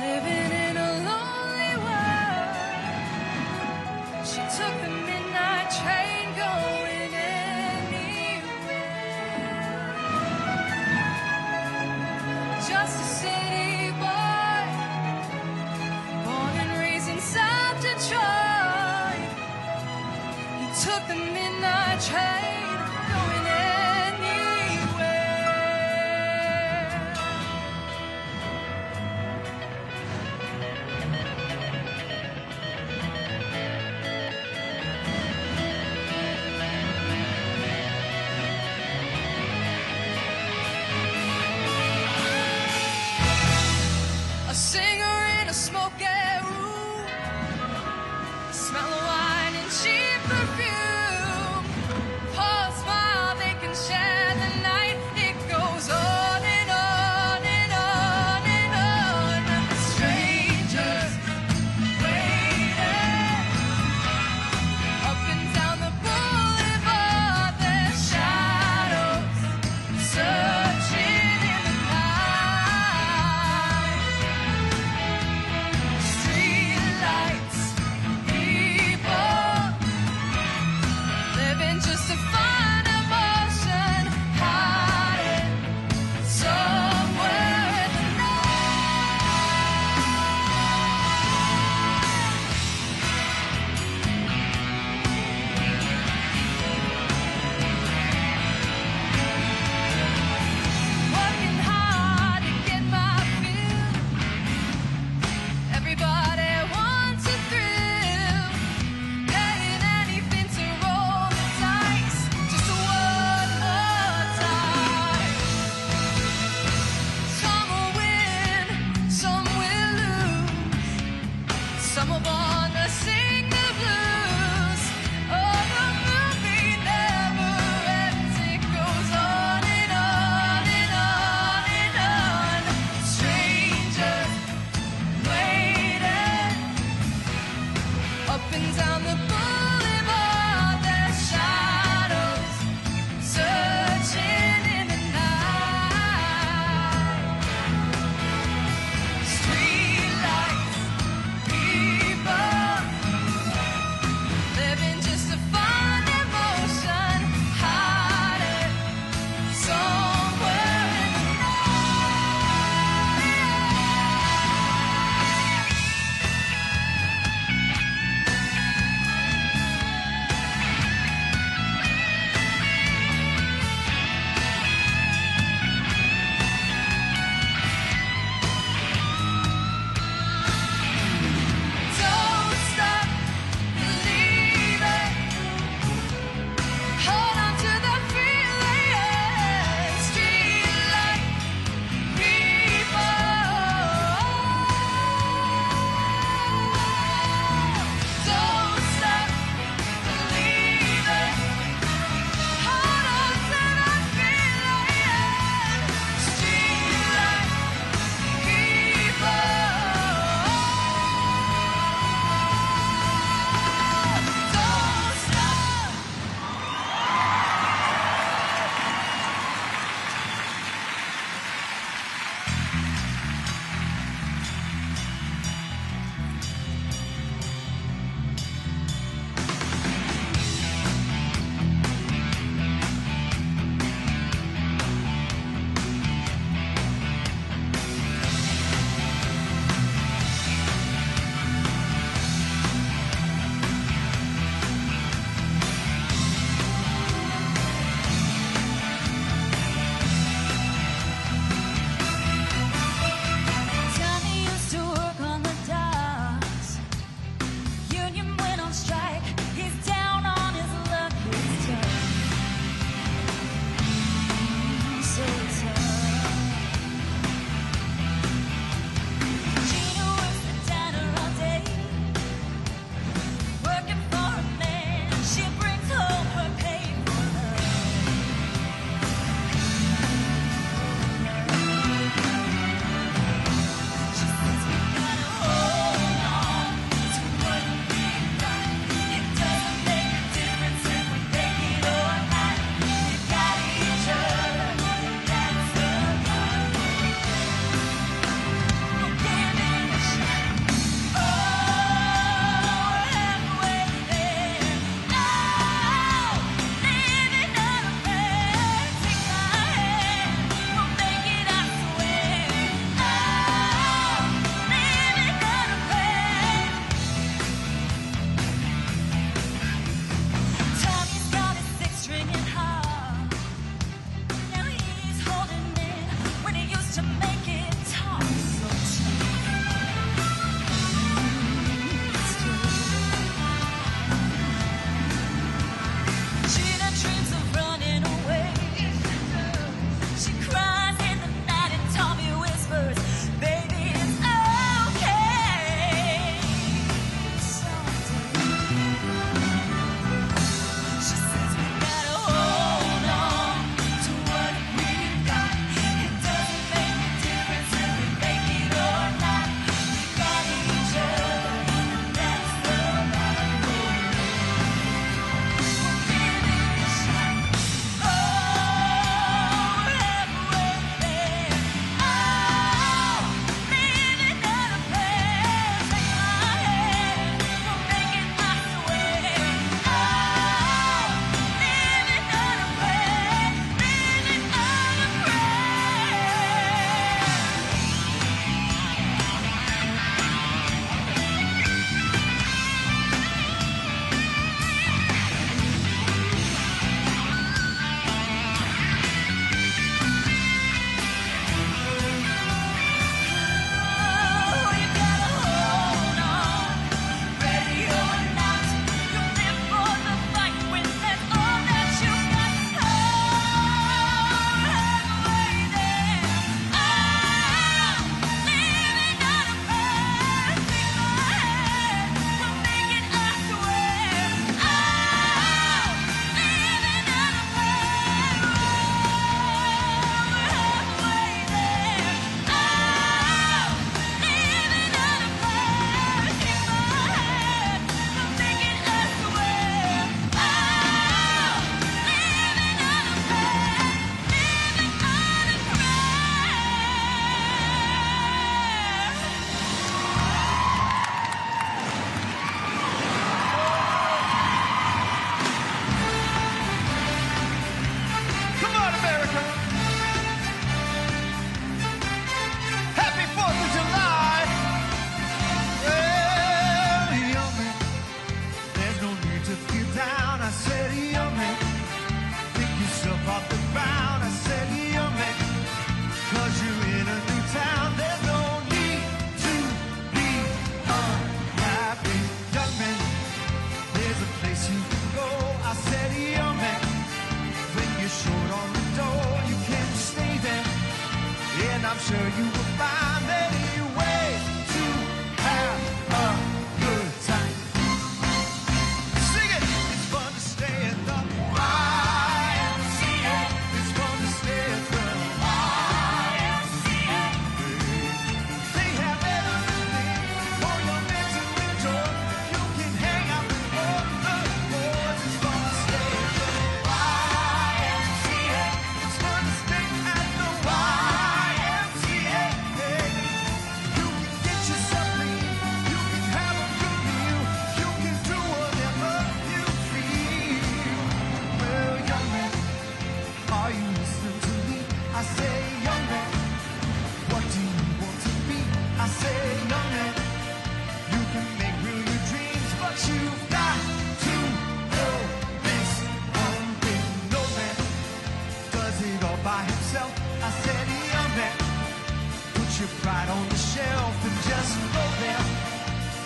Speaker 4: living in a lonely world. She took the midnight train going anywhere. Just a city boy, born and raised in South Detroit. He took the midnight train going anywhere. A singer in a smoky room, smell of wine and cheap perfume. Pause while they can share the night. It goes on and on and on and on. Strangers waiting up and down the boulevard. Their shadows searching in the night.
Speaker 5: I say, young man, you can make real your dreams, but you've got to know this one thing. No man does it all by himself. I said, young man, put your pride on the shelf and just go there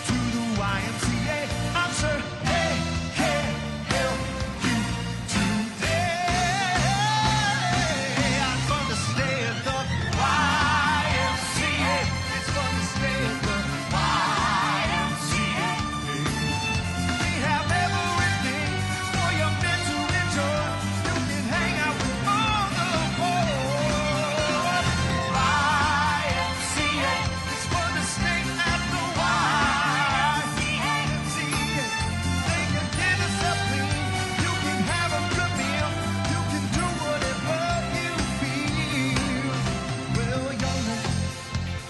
Speaker 5: to the YMCA. I'm sure they can help you today. I'm gonna stay at the YMCA. It's gonna stay at the YMCA. We have everything for your men to enjoy. You can hang out with all the boys. YMCA. It's fun to stay at the YMCA. They can get yourself clean. You can have a good meal. You can do whatever you feel. Well, young man,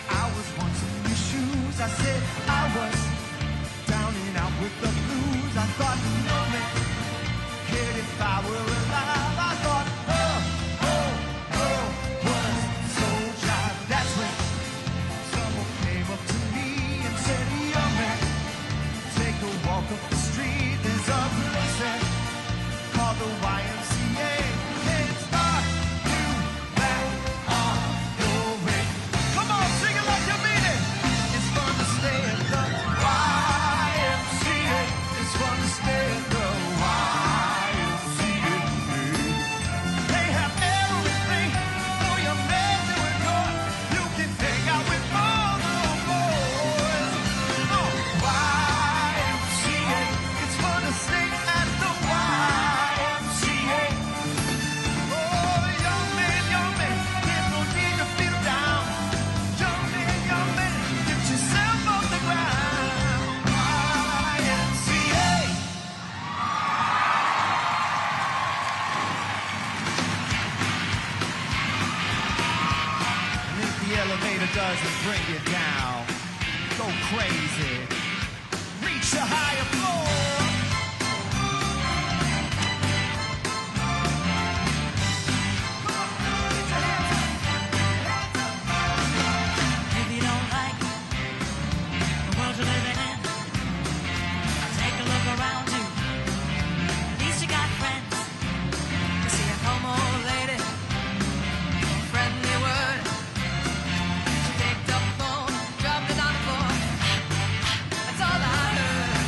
Speaker 5: I was once in your shoes. I said I was down and out with the blues. I thought, no man cared if I were alive. I thought, was so jive. That's when someone came up to me and said, young man, take a walk up the street. There's a place there called the YMCA. Can't start you back on your way. Come on, sing it like you mean it. It's fun to stay at the YMCA. It's fun to stay at the YMCA. They have everything for your man to enjoy. You can hang out with all the boys. YMCA. It's fun to stay at the YMCA. Oh, young man, there's no need to feel down. Young man, get yourself off the ground. YMCA. And if the elevator doesn't bring you down, go crazy. Reach a higher floor.
Speaker 6: If you don't like the world you're living in, take a look around you. At least you got friends. You see a homo lady, friendly word. She picked up the phone, dropped it on the floor. That's all I heard.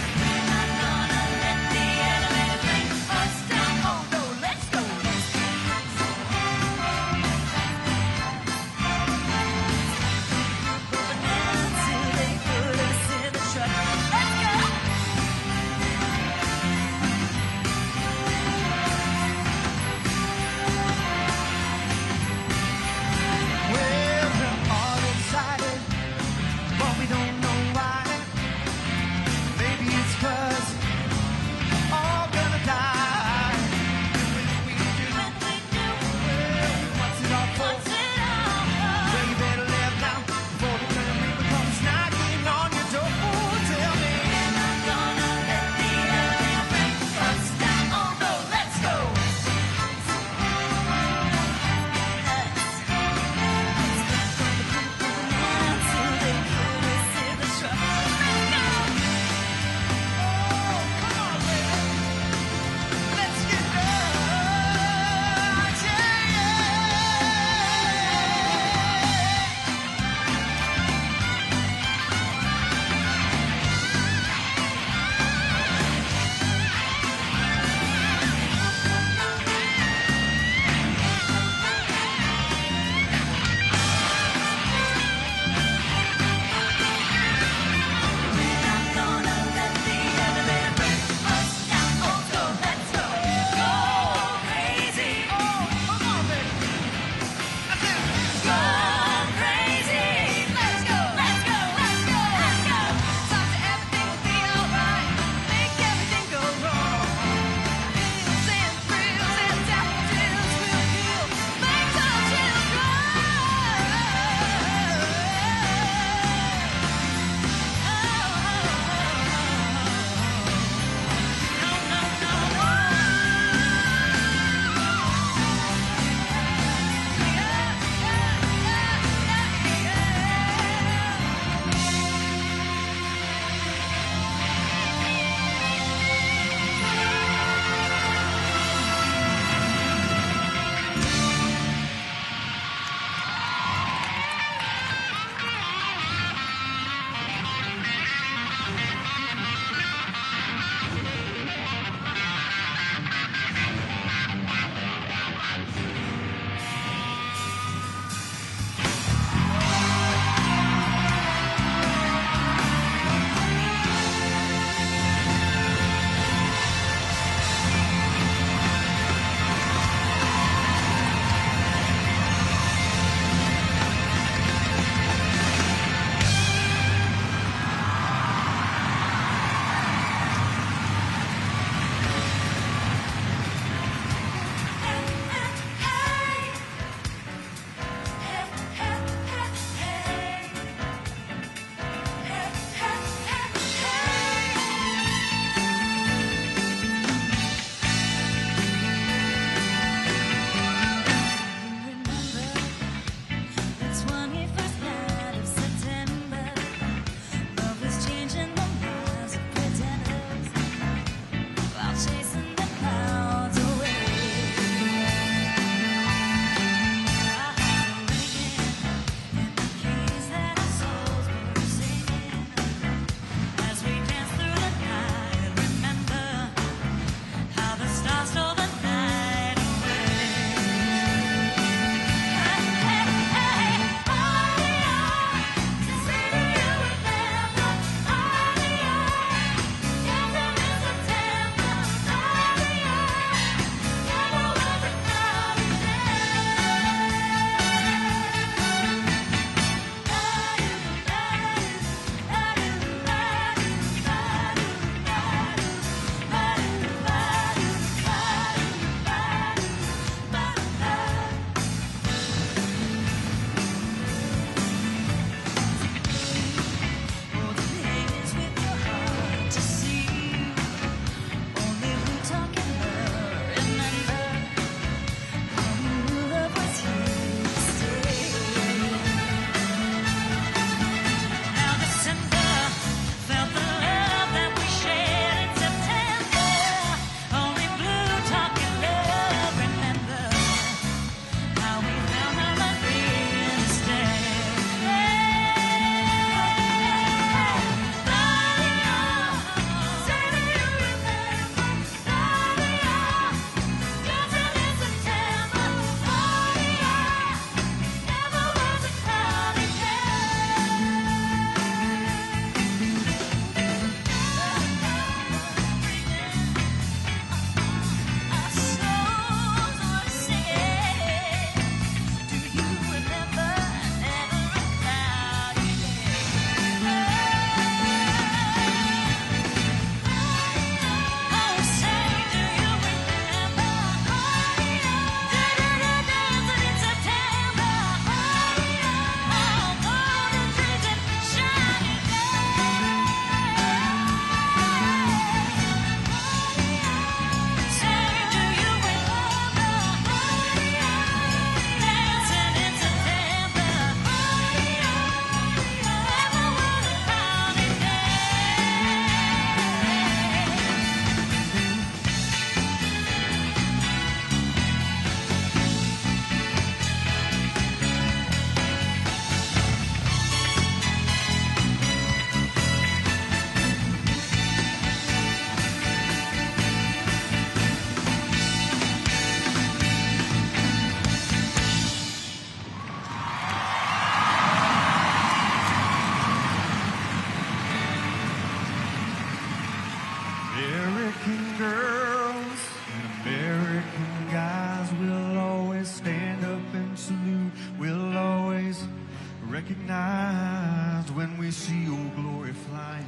Speaker 5: recognize when we see old glory flying.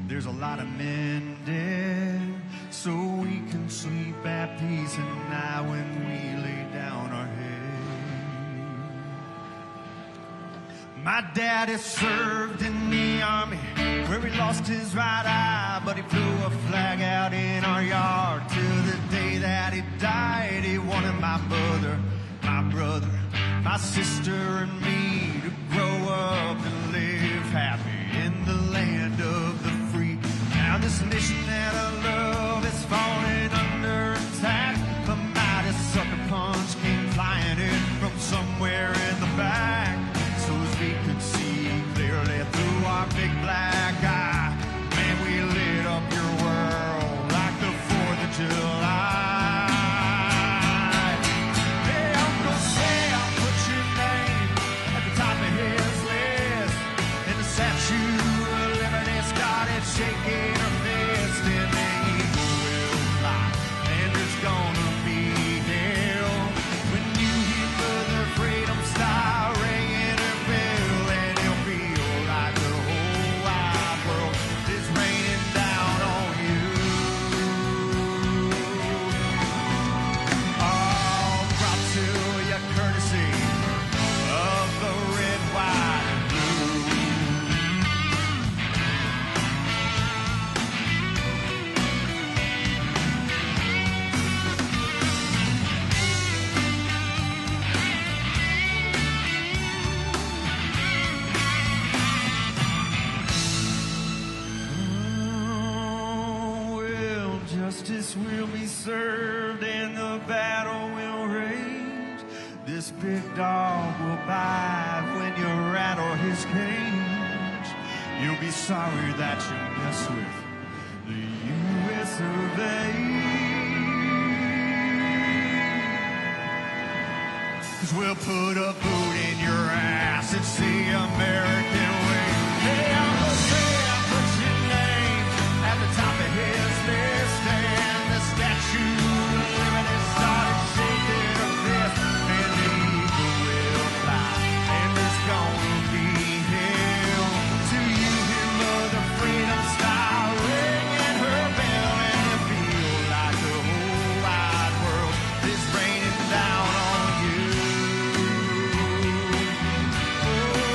Speaker 5: There's a lot of men dead, so we can sleep at peace at night when we lay down our head. My daddy served in the army, where he lost his right eye, but he flew a flag out in our yard. Till the day that he died, he wanted my mother, my brother, my sister and me to grow up and live happy in the land of the free. Now this nation that I love is falling under attack. The mighty sucker punch came flying in from somewhere in the back. So as we could see clearly through our big black eye, man, we lit up your world like the 4th of July. Shaking her fist and the eagle will fly, and there's gonna be hell when you hear Mother Freedom Star ringing her bell, and it'll feel like the whole wide world is raining down on you. All brought to your courtesy of the red, white, and blue. Justice will be served and the battle will rage. This big dog will bite when you rattle his cage. You'll be sorry that you mess with the U.S. of A. 'Cause we'll put a boot in your ass. It's the American way. Hey, Uncle Sam, put your name at the top of his list, and the Statue of Liberty started shaking her fist, and the eagle will fly, and there's gonna be hell till you hear Mother Freedom Star ringing her bell, and you feel like the whole wide world is raining down on you. Oh,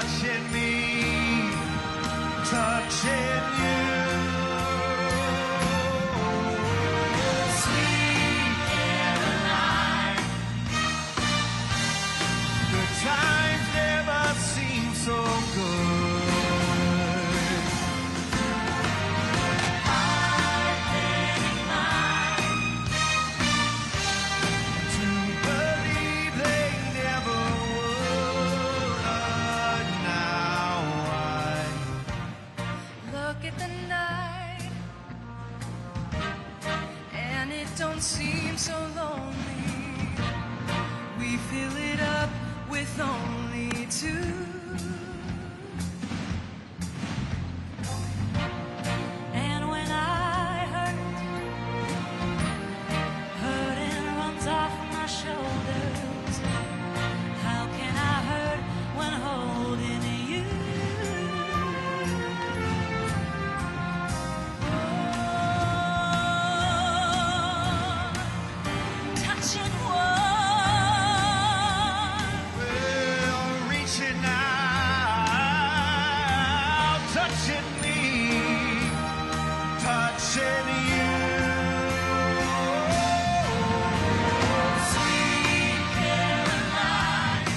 Speaker 5: touching me, touching you. Sweet Caroline, good times never seem so good. I've been inclined to believe they never would. Now I
Speaker 4: Look at the night, and it don't seem so lonely. We fill it up with only two.
Speaker 6: And when I hurting runs off my shoulders. How can I hurt when holding you? Touching one,
Speaker 5: will reaching out, touching me, touching you. Sweet Caroline,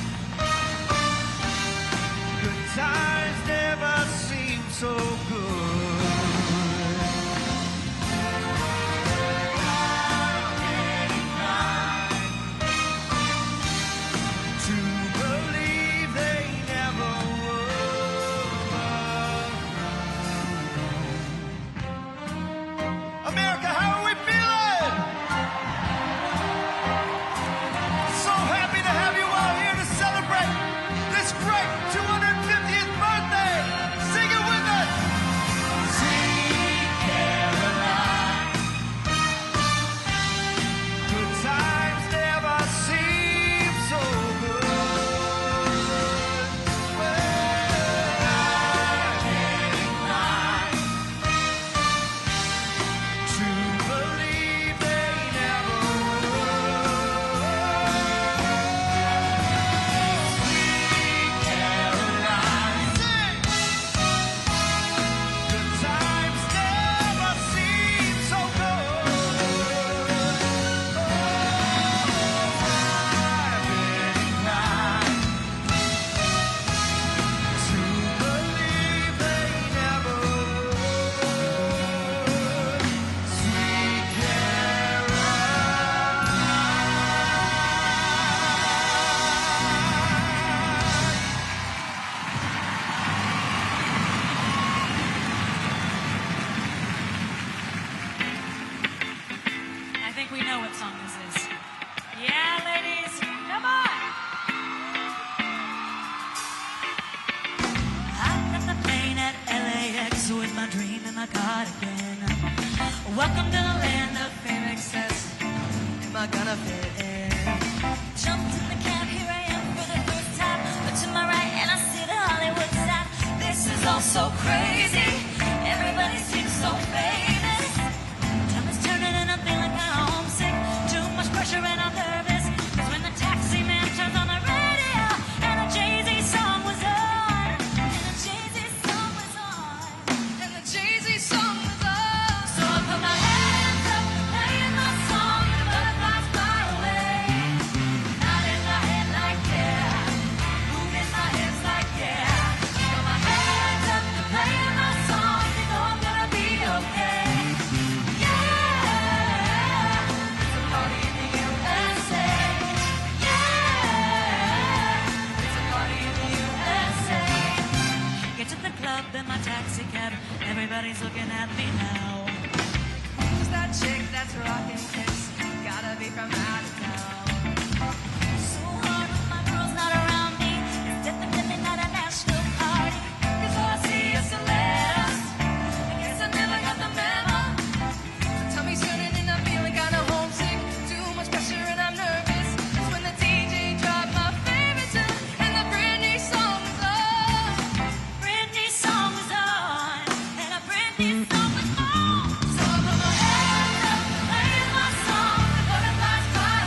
Speaker 5: good times never seem so good. To believe they never would. America, how are we feeling? So happy to have you all here to celebrate this great 250th birthday. Sing it with us. Sweet Caroline, good times never seem so good. Well, I've been inclined to believe they never would. Sweet Caroline, sing. Good times never seem so good. I've been inclined to believe they never would. Sweet
Speaker 6: I think we know what song this is. Yeah, ladies, come on! I got the plane at LAX with my dream in my cardigan. Welcome to the land of fair excess. Am I gonna fit in? Jumped in the cab, here I am for the first time. Look to my right and I see the Hollywood sign. This is all so crazy. Everybody seems so famous. Time is turning and I'm feeling kinda homesick. Too much pressure and I'm nervous. 'Cause when the taxi man turns on the radio and a Jay-Z song was on, and a Jay-Z song was on,
Speaker 4: And the Jay-Z song was on.
Speaker 6: so I put my hands up, playing my song, and the butterflies fly away. Nodding my head like yeah, moving my hips like yeah. Got my hands up, playing my song, you know I'm gonna be okay. Yeah, it's a party in the USA. Yeah, it's a party in the USA. Get to the club in my taxi cab, everybody's looking at me now.
Speaker 4: Who's that chick that's rocking hips? Gotta be from out of town.
Speaker 6: So hard when my girl's not around me. It's definitely not a national party.
Speaker 4: 'Cause all I see is the letters. I guess I never got the memo. The tummy's turning and I'm feeling kinda homesick. Too much pressure and I'm nervous. That's when the DJ dropped my favorite tune and the Britney song was on.
Speaker 6: Britney song was on, and a Britney song was on.
Speaker 4: So I put my hands up, playing my song, the butterflies fly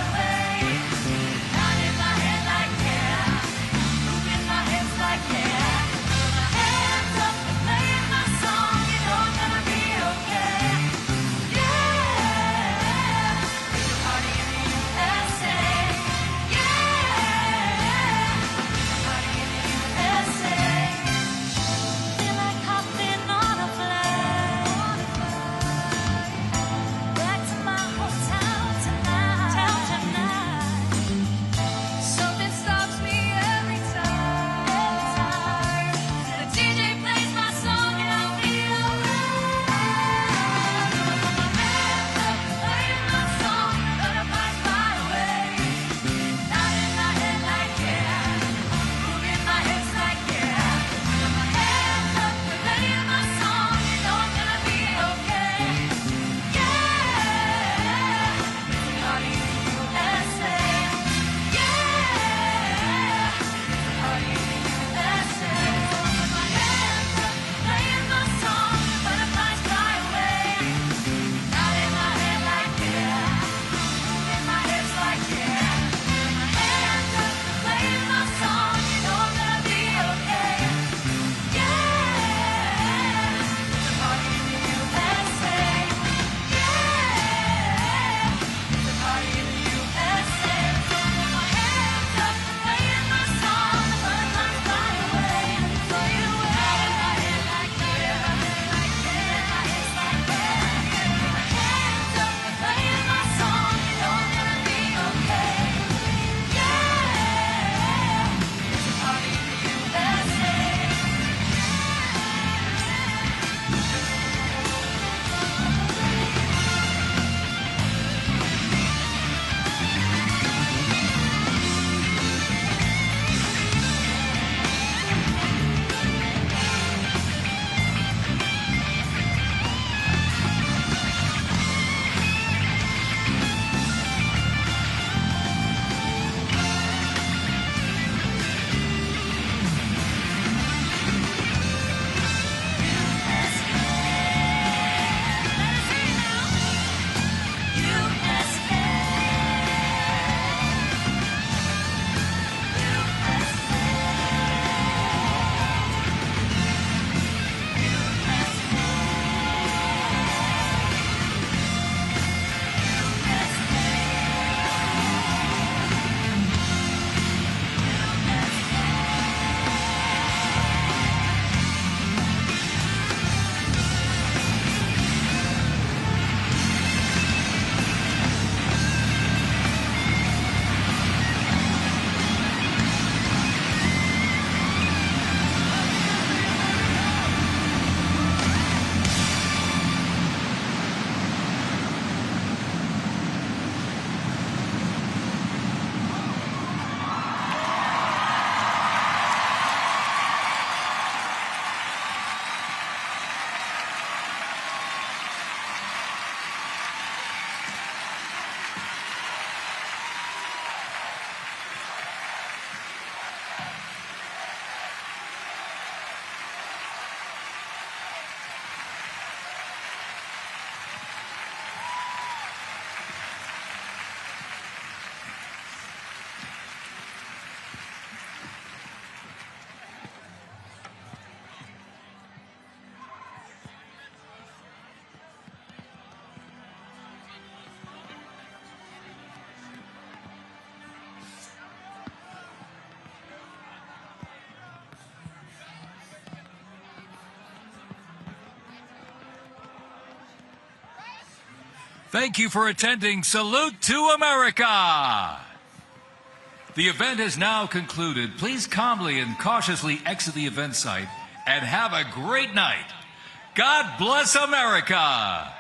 Speaker 3: Thank you for attending Salute to America. The event is now concluded. Please calmly and cautiously exit the event site and have a great night. God bless America.